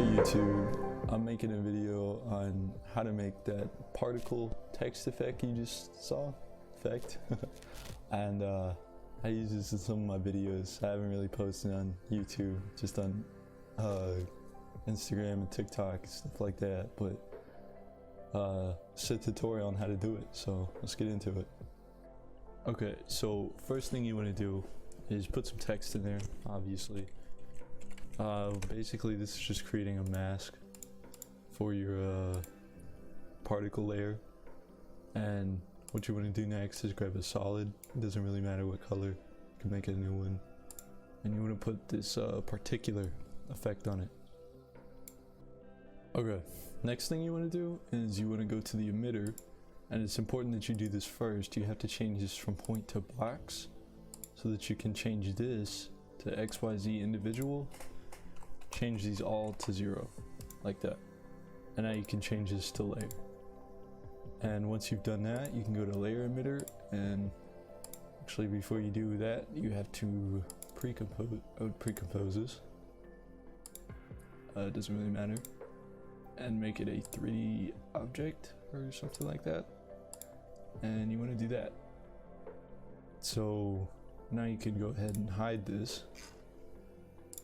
YouTube, I'm making a video on how to make that particle text effect you just saw, and I use this in some of my videos. I haven't really posted on YouTube, just on Instagram and TikTok, stuff like that, but it's a tutorial on how to do it, so let's get into it. Okay, so first thing you want to do is put some text in there, obviously. Basically this is just creating a mask for your particle layer, and what you want to do next is grab a solid. It doesn't really matter what color, you can make a new one, and you want to put this particular effect on it. Okay, next thing you want to do is you want to go to the emitter, and it's important that you do this first. You have to change this from point to box so that you can change this to XYZ individual, change these all to 0 like that, and now you can change this to layer. And once you've done that, you can go to layer emitter, and actually before you do that you have to pre-compose this, it doesn't really matter, and make it a 3D object or something like that, and you want to do that. So now you can go ahead and hide this,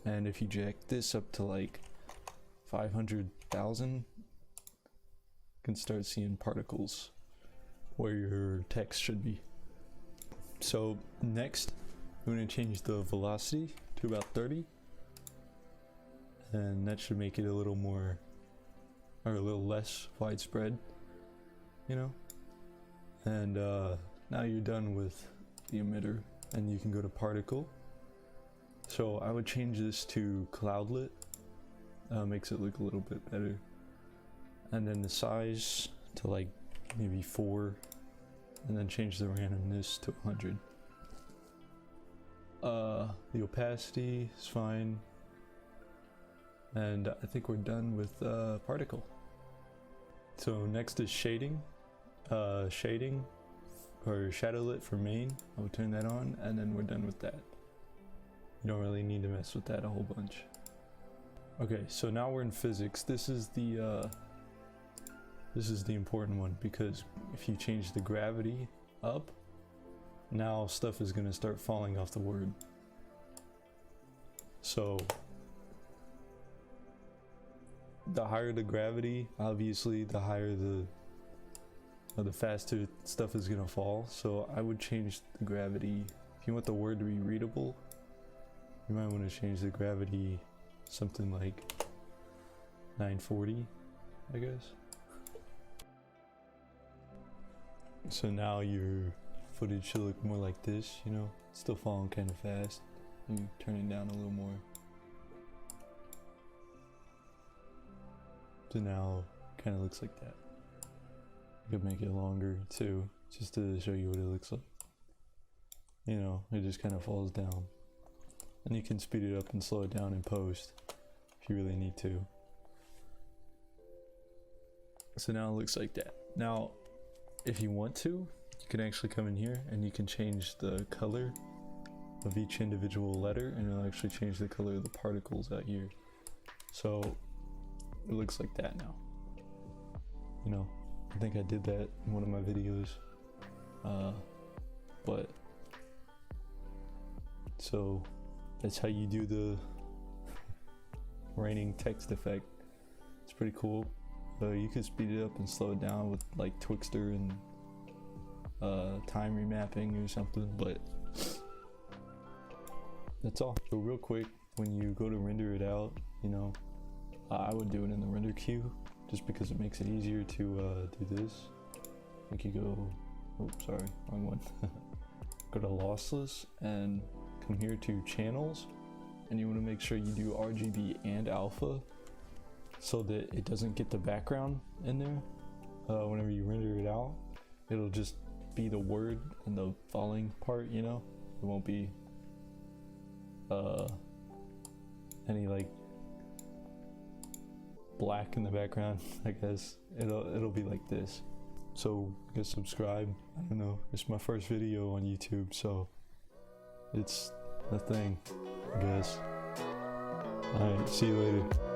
and if you jack this up to like 500,000, you can start seeing particles where your text should be. So next I'm going to change the velocity to about 30, and that should make it a little more, or a little less widespread, you know. And now you're done with the emitter, and you can go to particle. So I would change this to cloudlet, makes it look a little bit better, and then the size to like maybe 4, and then change the randomness to 100. The opacity is fine, and I think we're done with particle. So next is shading. Shading or shadowlet for main, I would turn that on, and then we're done with that. You don't really need to mess with that a whole bunch. Okay, so now we're in physics. This is the important one, because if you change the gravity up, now stuff is gonna start falling off the word. So the higher the gravity, obviously the higher the faster stuff is gonna fall. So I would change the gravity. If you want the word to be readable, you might want to change the gravity something like 940, I guess. So now your footage should look more like this, you know, still falling kind of fast. You turn it down a little more. So now it kind of looks like that. You could make it longer too, just to show you what it looks like. You know, it just kind of falls down. And you can speed it up and slow it down in post if you really need to. So now it looks like that. Now, if you want to, you can actually come in here and you can change the color of each individual letter, and it'll actually change the color of the particles out here. So it looks like that now. You know, I think I did that in one of my videos. But so that's how you do the raining text effect. It's pretty cool. You can speed it up and slow it down with like Twixtor and time remapping or something, but that's all. So real quick, when you go to render it out, you know, I would do it in the render queue, just because it makes it easier to do this. Like you go, oh sorry, wrong one. Go to lossless and come here to channels, and you want to make sure you do RGB and alpha so that it doesn't get the background in there. Whenever you render it out, it'll just be the word and the falling part, you know. It won't be any like black in the background. I guess it'll be like this. So I guess subscribe. I don't know, it's my first video on YouTube, so it's a thing, I guess. Alright, see you later.